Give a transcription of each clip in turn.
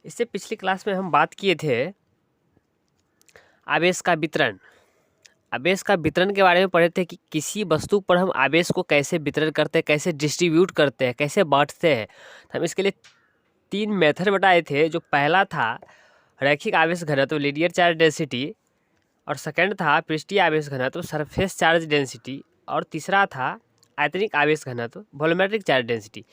इससे पिछली क्लास में हम बात किए थे आवेश का वितरण। आवेश का वितरण के बारे में पढ़े थे कि किसी वस्तु पर हम आवेश को कैसे वितरण करते हैं, कैसे डिस्ट्रीब्यूट करते हैं, कैसे बांटते हैं। तो हम इसके लिए 3 मेथड बताए थे। जो पहला था रैखिक आवेश घनत्व लीनियर चार्ज डेंसिटी, और सेकंड था पृष्ठीय आवेश घनत्व सरफेस चार्ज डेंसिटी, और तीसरा था आयतनिक आवेश घनत्व वॉल्यूमेट्रिक चार्ज डेंसिटी।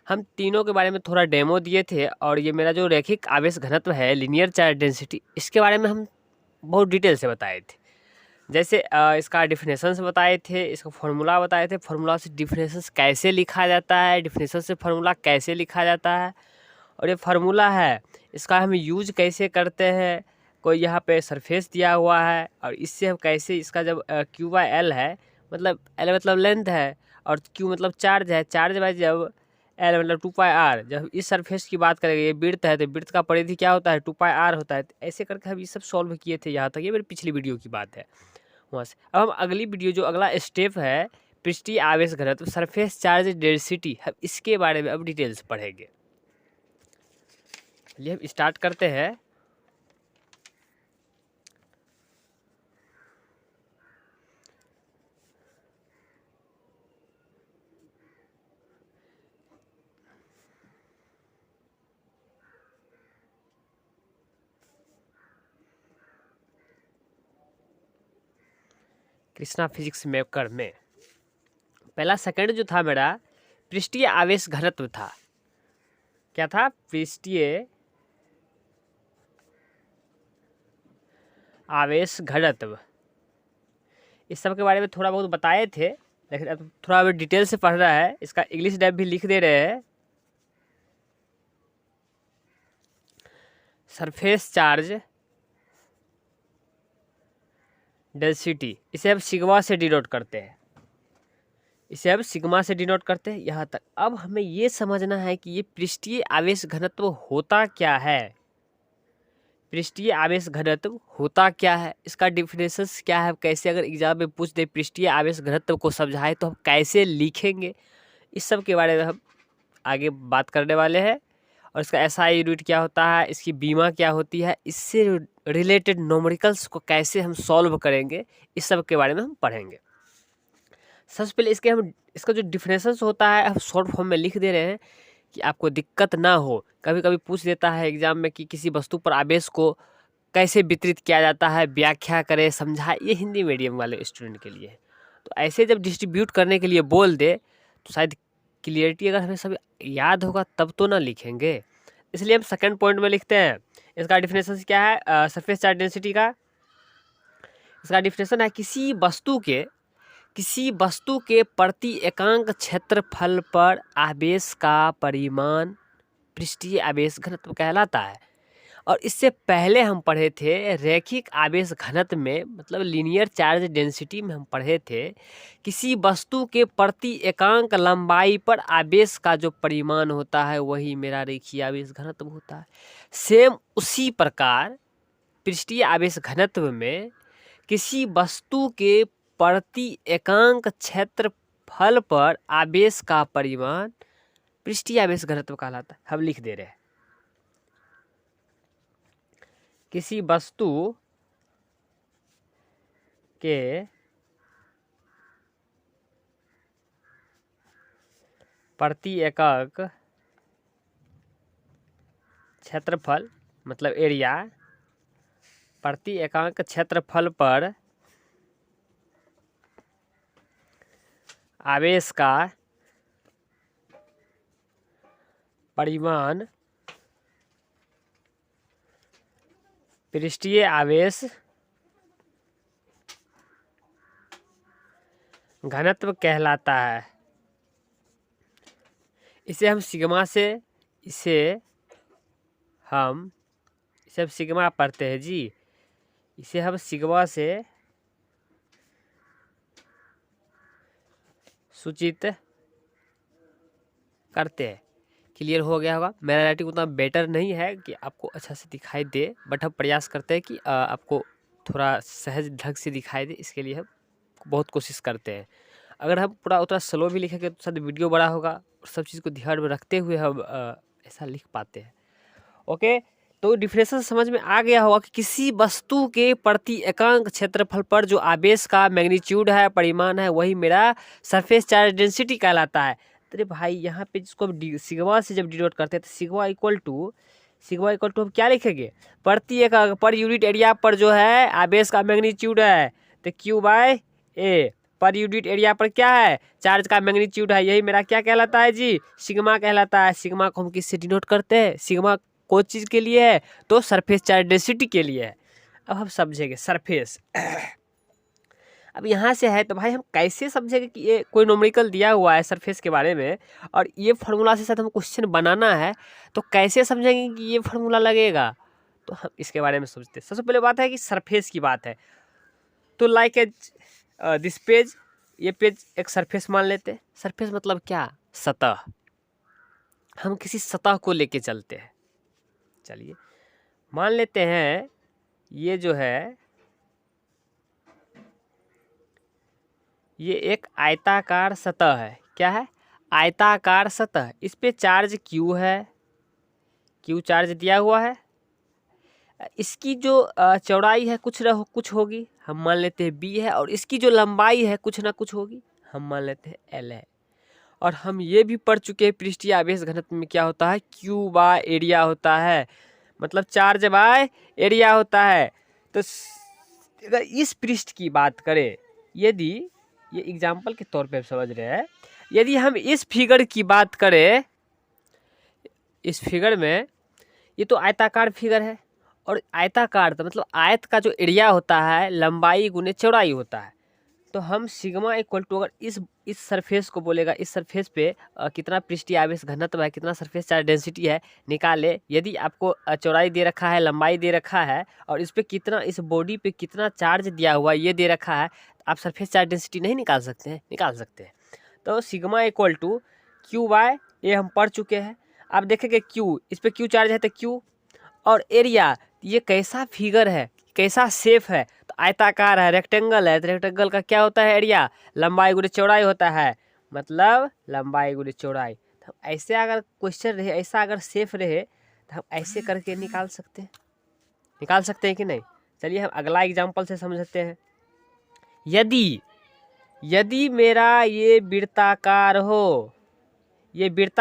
हम तीनों के बारे में थोड़ा डेमो दिए थे। और ये मेरा जो रैखिक आवेश घनत्व है लीनियर चार्ज डेंसिटी, इसके बारे में हम बहुत डिटेल से बताए थे। जैसे इसका डिफिनेशंस बताए थे, इसका फॉर्मूला बताए थे, फॉर्मूला से डिफिनेशंस कैसे लिखा जाता है, डिफिनेशन से फॉर्मूला कैसे लिखा जाता है, और ये फार्मूला है इसका हम यूज कैसे करते हैं। कोई यहाँ पे सरफेस दिया हुआ है और इससे हम कैसे इसका जब क्यू बाई एल है, मतलब एल मतलब लेंथ है और क्यू मतलब चार्ज है, चार्ज बाई जब एल मतलब 2πr, जब इस सरफेस की बात करेंगे, ये बिर्थ है तो बिर्थ का परिधि क्या होता है 2πr होता है। ऐसे करके हम ये सब सॉल्व किए थे यहाँ तक। ये मेरी पिछली वीडियो की बात है वहाँ से। अब हम अगली वीडियो जो अगला स्टेप है पृष्ठीय आवेश घनत्व सरफेस चार्ज डेंसिटी, हम इसके बारे में अब डिटेल्स पढ़ेंगे। चलिए हम स्टार्ट करते हैं। कृष्णा फिजिक्स मेकर में पहला सेकंड जो था मेरा पृष्ठीय आवेश घनत्व था। क्या था? पृष्ठीय आवेश घनत्व। इस सब के बारे में थोड़ा बहुत बताए थे, लेकिन अब थोड़ा डिटेल से पढ़ रहा है। इसका इंग्लिश डेप भी लिख दे रहे हैं। सरफेस चार्ज डेंसिटी, इसे हम सिग्मा से डिनोट करते हैं। इसे अब सिग्मा से डिनोट करते हैं यहाँ तक। अब हमें ये समझना है कि ये पृष्ठीय आवेश घनत्व होता क्या है। पृष्ठीय आवेश घनत्व होता क्या है, इसका डिफिनेशंस क्या है, कैसे अगर एग्जाम में पूछ दे पृष्ठीय आवेश घनत्व को समझाए तो हम कैसे लिखेंगे, इस सब के बारे में हम आगे बात करने वाले हैं। और इसका एसआई यूनिट क्या होता है, इसकी बीमा क्या होती है, इससे रिलेटेड न्यूमेरिकल्स को कैसे हम सॉल्व करेंगे, इस सब के बारे में हम पढ़ेंगे। सबसे पहले इसका जो डिफिनेशंस होता है हम शॉर्ट फॉर्म में लिख दे रहे हैं कि आपको दिक्कत ना हो। कभी कभी पूछ देता है एग्जाम में कि किसी वस्तु पर आवेश को कैसे वितरित किया जाता है, व्याख्या करें, समझाए। ये हिंदी मीडियम वाले स्टूडेंट के लिए है। तो ऐसे जब डिस्ट्रीब्यूट करने के लिए बोल दे तो शायद क्लियरिटी अगर हमें सब याद होगा तब तो ना लिखेंगे। इसलिए हम सेकंड पॉइंट में लिखते हैं। इसका डिफिनेशन क्या है सरफेस चार्ज डेंसिटी का? इसका डिफिनेशन है किसी वस्तु के प्रति एकांक क्षेत्रफल पर आवेश का परिमाण पृष्ठीय आवेश घनत्व कहलाता है। और इससे पहले हम पढ़े थे रैखिक आवेश घनत्व में, मतलब लीनियर चार्ज डेंसिटी में हम पढ़े थे किसी वस्तु के प्रति एकांक लंबाई पर आवेश का जो परिमाण होता है वही मेरा रैखिक आवेश घनत्व होता है। सेम उसी प्रकार पृष्ठीय आवेश घनत्व में किसी वस्तु के प्रति एकांक क्षेत्रफल पर आवेश का परिमाण पृष्ठीय आवेश घनत्व कहलाता है। हम लिख दे रहे हैं किसी वस्तु के प्रति एकांक क्षेत्रफल मतलब एरिया, प्रति एकांक क्षेत्रफल पर आवेश का परिमाण पृष्ठीय आवेश घनत्व कहलाता है। इसे हम सिग्मा पढ़ते हैं जी। इसे हम सिग्मा से सूचित करते हैं। क्लियर हो गया होगा। मेरा राइटिंग उतना बेटर नहीं है कि आपको अच्छा से दिखाई दे, बट हम प्रयास करते हैं कि आपको थोड़ा सहज ढंग से दिखाई दे। इसके लिए हम बहुत कोशिश करते हैं। अगर हम पूरा उतना स्लो भी लिखेंगे तो शायद वीडियो बड़ा होगा, और सब चीज़ को ध्यान में रखते हुए हम ऐसा लिख पाते हैं। ओके, तो डिफिनेशन समझ में आ गया होगा कि किसी वस्तु के प्रति एकांक क्षेत्रफल पर जो आवेश का मैग्नीट्यूड है, परिमाण है, वही मेरा सरफेस चार्ज डेंसिटी कहलाता है। अरे भाई यहाँ पे जिसको हम सिग्मा से जब डिनोट करते हैं तो सिग्मा इक्वल टू हम क्या लिखेंगे, प्रति एकांक पर यूनिट एरिया पर जो है आवेश का मैग्नीट्यूड है, तो Q by A per unit area पर क्या है, चार्ज का मैग्नीट्यूड है, यही मेरा क्या कहलाता है जी, सिग्मा कहलाता है। सिग्मा को हम किससे डिनोट करते हैं, सिग्मा कोई चीज़ के लिए है तो सरफेस चार्ज डेंसिटी के लिए है। अब हम समझेंगे सरफेस। अब यहाँ से है तो भाई हम कैसे समझेंगे कि ये कोई न्यूमेरिकल दिया हुआ है सरफेस के बारे में और ये फार्मूला से साथ हम क्वेश्चन बनाना है, तो कैसे समझेंगे कि ये फार्मूला लगेगा, तो हम इसके बारे में सोचते हैं। सबसे पहले बात है कि सरफेस की बात है, तो लाइक एज दिस पेज, ये पेज एक सरफेस मान लेते हैं। सरफेस मतलब क्या, सतह। हम किसी सतह को लेके चलते हैं। चलिए मान लेते हैं ये जो है ये एक आयताकार सतह है। क्या है, आयताकार सतह। इस पे चार्ज Q है, Q चार्ज दिया हुआ है। इसकी जो चौड़ाई है कुछ होगी, हम मान लेते हैं B है, और इसकी जो लंबाई है कुछ ना कुछ होगी, हम मान लेते हैं L है। और हम ये भी पढ़ चुके हैं पृष्ठीय आवेश घनत्व में क्या होता है, Q बाय एरिया होता है, मतलब चार्ज बाय एरिया होता है। तो अगर इस पृष्ठ की बात करें, यदि ये एग्जाम्पल के तौर पे समझ रहे हैं, यदि हम इस फिगर की बात करें, इस फिगर में ये तो आयताकार फिगर है, और आयताकार तो मतलब आयत का जो एरिया होता है लंबाई गुने चौड़ाई होता है। तो हम सिग्मा इक्वल टू अगर इस सरफेस को बोलेगा, इस सरफेस पे कितना पृष्ठीय आवेश घनत्व है, कितना सरफेस चार्ज डेंसिटी है, निकाले। यदि आपको चौड़ाई दे रखा है, लंबाई दे रखा है, और इस पे कितना, इस बॉडी पे कितना चार्ज दिया हुआ है ये दे रखा है, आप सरफेस चार्ज डेंसिटी नहीं निकाल सकते हैं, निकाल सकते हैं। तो sigma equal to Q by A हम पढ़ चुके हैं। आप देखेंगे क्यू, इस पे क्यू चार्ज है तो क्यू, और एरिया, ये कैसा फिगर है, कैसा शेप है, तो आयताकार है, रेक्टेंगल है, तो रेक्टेंगल का क्या होता है एरिया, लंबाई गुणे चौड़ाई होता है, मतलब लंबाई गुणे चौड़ाई। तो ऐसे अगर क्वेश्चन रहे, ऐसा अगर शेप रहे, तो हम ऐसे करके निकाल सकते हैं कि नहीं। चलिए हम अगला एग्जाम्पल से समझते हैं। यदि मेरा ये वृत्ताकार हो, वृत्त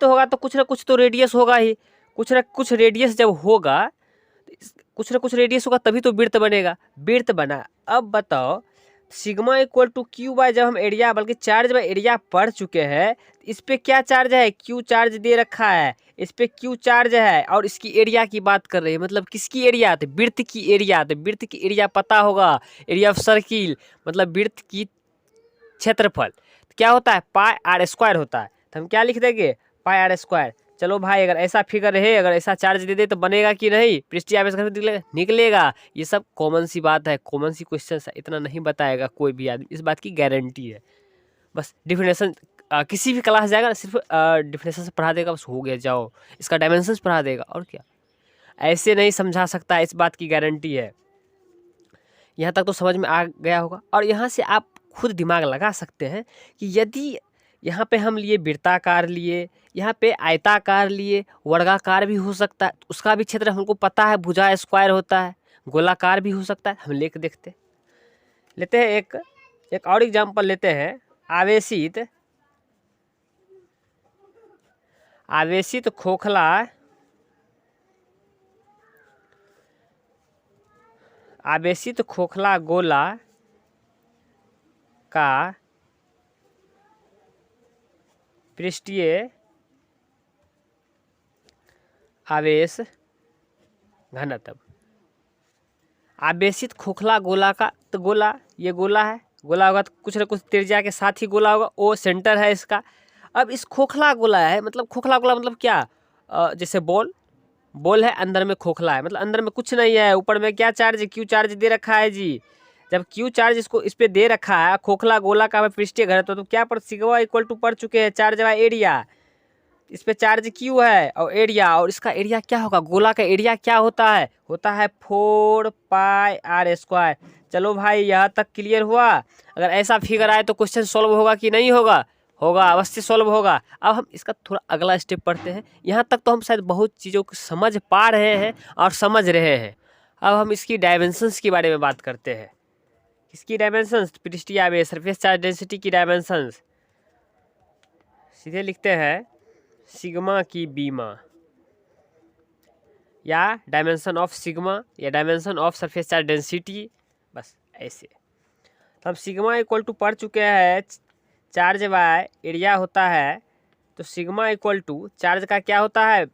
होगा तो कुछ ना कुछ तो रेडियस होगा ही, कुछ ना कुछ रेडियस जब होगा, कुछ ना कुछ रेडियस होगा तभी तो वृत्त बनेगा, वृत्त बना। अब बताओ sigma equal to Q by, जब हम एरिया बल्कि चार्ज बाय एरिया पढ़ चुके हैं, इस पे क्या चार्ज है, क्यू चार्ज दे रखा है, इस पे क्यू चार्ज है, और इसकी एरिया की बात कर रहे हैं, मतलब किसकी एरिया, तो वृत्त की एरिया। तो वृत्त की एरिया पता होगा, एरिया ऑफ सर्किल, मतलब वृत्त की क्षेत्रफल क्या होता है, पाई आर स्क्वायर होता है। तो हम क्या लिख देंगे, पाई आर स्क्वायर। चलो भाई अगर ऐसा फिगर है, अगर ऐसा चार्ज दे दे तो बनेगा कि नहीं, पृष्ठीय आवेश घनत्व निकलेगा। ये सब कॉमन सी बात है, कॉमन सी क्वेश्चन है, इतना नहीं बताएगा कोई भी आदमी, इस बात की गारंटी है। बस डिफिनेशन किसी भी क्लास जाएगा ना, सिर्फ डिफिनेशन से पढ़ा देगा, बस हो गया, जाओ इसका डायमेंशन पढ़ा देगा, और क्या, ऐसे नहीं समझा सकता, इस बात की गारंटी है। यहाँ तक तो समझ में आ गया होगा। और यहाँ से आप खुद दिमाग लगा सकते हैं कि यदि यहाँ पे हम लिए वृत्ताकार लिए, यहाँ पे आयताकार लिए, वर्गाकार भी हो सकता है, उसका भी क्षेत्र हमको पता है, भुजा स्क्वायर होता है, गोलाकार भी हो सकता है। हम लेते हैं एक और एग्जांपल लेते हैं। आवेशित खोखला गोला का पृष्ठीय आवेश घनत्व। आवेशित खोखला गोला का, तो गोला, ये गोला है, गोला होगा तो कुछ ना कुछ त्रिज्या के साथ ही गोला होगा, ओ सेंटर है इसका। अब इस खोखला गोला है, मतलब खोखला गोला मतलब क्या, जैसे बॉल है, अंदर में खोखला है, मतलब अंदर में कुछ नहीं है, ऊपर में क्या चार्ज, क्यू चार्ज दे रखा है जी। जब क्यू चार्ज इस पे दे रखा है, खोखला गोला का पृष्ठीय घनत्व, तो क्या पर सिग्मा इक्वल टू पढ़ चुके हैं, चार्ज बाय एरिया। इस पे चार्ज क्यू है और एरिया, और इसका एरिया क्या होगा, गोला का एरिया क्या होता है 4 पाई आर स्क्वायर। चलो भाई यहाँ तक क्लियर हुआ। अगर ऐसा फिगर आए तो क्वेश्चन सॉल्व होगा कि नहीं होगा, होगा, अवश्य सॉल्व होगा। अब हम इसका थोड़ा अगला स्टेप पढ़ते हैं। यहाँ तक तो हम शायद बहुत चीज़ों को समझ पा रहे हैं और समझ रहे हैं। अब हम इसकी डायमेंशंस के बारे में बात करते हैं। किसकी डायमेंशंस? पृष्ठीय आवेश, सरफेस चार्ज डेंसिटी की डायमेंशंस। सीधे लिखते हैं सिग्मा की बीमा, या डायमेंशन ऑफ सिग्मा, या dimension of surface charge density, बस ऐसे। तो हम सिग्मा इक्वल टू पढ़ चुके हैं, चार्ज बाय एरिया होता है। तो सिग्मा इक्वल टू चार्ज का क्या होता है?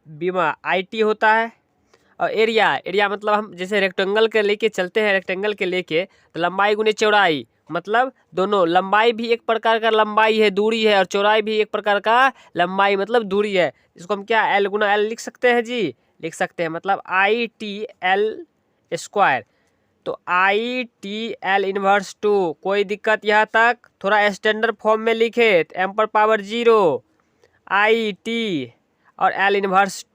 बीमा IT होता है। और एरिया मतलब हम जैसे रेक्टेंगल के लेके चलते हैं, रेक्टेंगल के लेके तो लंबाई गुने चौड़ाई, मतलब दोनों, लंबाई भी एक प्रकार का लंबाई है, दूरी है, और चौड़ाई भी एक प्रकार का लंबाई मतलब दूरी है। इसको हम क्या L गुना L लिख सकते हैं जी? लिख सकते हैं, मतलब ITL²। तो ITL इनवर्स 2, कोई दिक्कत यहाँ तक? थोड़ा स्टैंडर्ड फॉर्म में लिखे तो m⁻0 IT और L इनवर्स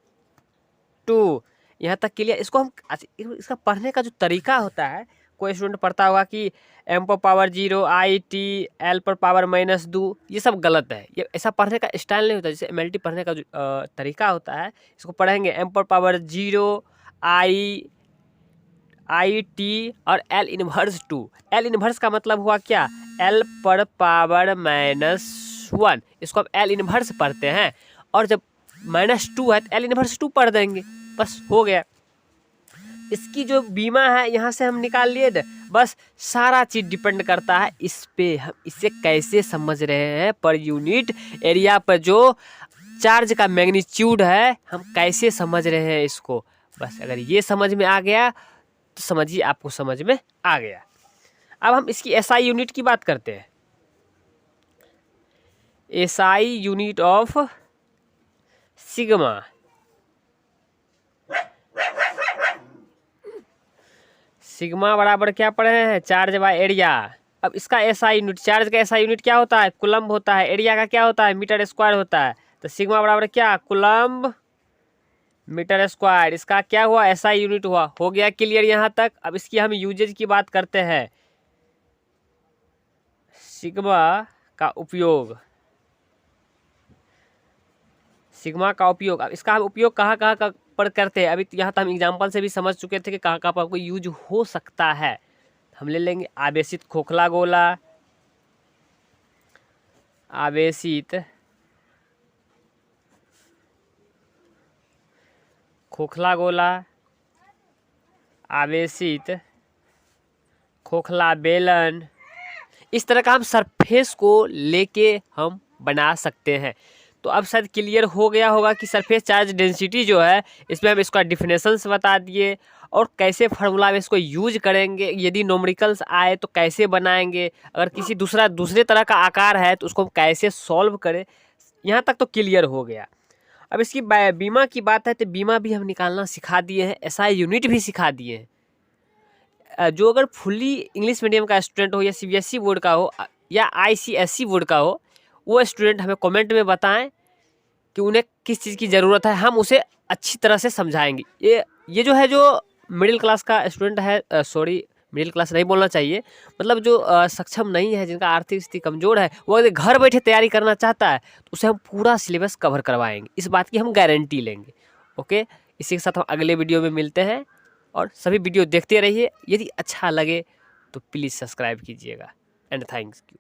2, यहाँ तक क्लियर। इसको हम इसका पढ़ने का जो तरीका होता है, कोई स्टूडेंट पढ़ता होगा कि m⁻0 IT L⁻⁻2, ये सब गलत है। ये ऐसा पढ़ने का स्टाइल नहीं होता। जैसे MLT पढ़ने का जो तरीका होता है, इसको पढ़ेंगे m⁻0 IT और L इनवर्स 2। L इनवर्स का मतलब हुआ क्या? L⁻⁻1। इसको हम L इनवर्स पढ़ते हैं, और जब -2 है तो L इनवर्स 2 पढ़ देंगे, बस हो गया। इसकी जो बीमा है यहाँ से हम निकाल लिए थे, बस सारा चीज़ डिपेंड करता है इस पे हम इसे कैसे समझ रहे हैं। पर यूनिट एरिया पर जो चार्ज का मैग्नीट्यूड है, हम कैसे समझ रहे हैं इसको। बस अगर ये समझ में आ गया तो समझिए आपको समझ में आ गया। अब हम इसकी SI यूनिट की बात करते हैं। SI unit of sigma, sigma बराबर क्या पढ़े हैं? Charge by area. अब इसका SI यूनिट, चार्ज का SI यूनिट क्या होता है? कूलम्ब होता है। एरिया का क्या होता है? मीटर स्क्वायर होता है। तो सिग्मा बराबर क्या? Coulomb metre square. इसका क्या हुआ? SI यूनिट हुआ। हो गया क्लियर यहाँ तक? अब इसकी हम यूजेज की बात करते हैं। सिग्मा का उपयोग, सिग्मा का उपयोग, अब इसका हम उपयोग कहाँ कहाँ पर करते हैं? अभी यहाँ तक हम एग्जाम्पल से भी समझ चुके थे कि कहाँ कहाँ पर कोई यूज हो सकता है। हम ले लेंगे आवेशित खोखला गोला, आवेशित खोखला गोला, आवेशित खोखला बेलन, इस तरह का हम सरफेस को लेके हम बना सकते हैं। तो अब शायद क्लियर हो गया होगा कि सरफेस चार्ज डेंसिटी जो है, इसमें हम इसका डिफिनेशंस बता दिए और कैसे फार्मूला में इसको यूज करेंगे, यदि न्यूमेरिकल्स आए तो कैसे बनाएंगे, अगर किसी दूसरे तरह का आकार है तो उसको हम कैसे सॉल्व करें। यहाँ तक तो क्लियर हो गया। अब इसकी बीमा की बात है तो बीमा भी हम निकालना सिखा दिए हैं, SI यूनिट भी सिखा दिए हैं। जो अगर फुल्ली इंग्लिश मीडियम का स्टूडेंट हो, या CBSE बोर्ड का हो, या ICSE बोर्ड का हो, वो स्टूडेंट हमें कमेंट में बताएं कि उन्हें किस चीज़ की ज़रूरत है, हम उसे अच्छी तरह से समझाएंगे। ये जो है, जो मिडिल क्लास का स्टूडेंट है, सॉरी मिडिल क्लास नहीं बोलना चाहिए, मतलब जो सक्षम नहीं है, जिनका आर्थिक स्थिति कमज़ोर है, वो अगर घर बैठे तैयारी करना चाहता है तो उसे हम पूरा सिलेबस कवर करवाएंगे। इस बात की हम गारंटी लेंगे। ओके, इसी के साथ हम अगले वीडियो में मिलते हैं, और सभी वीडियो देखते रहिए। यदि अच्छा लगे तो प्लीज़ सब्सक्राइब कीजिएगा, एंड थैंक्स यू।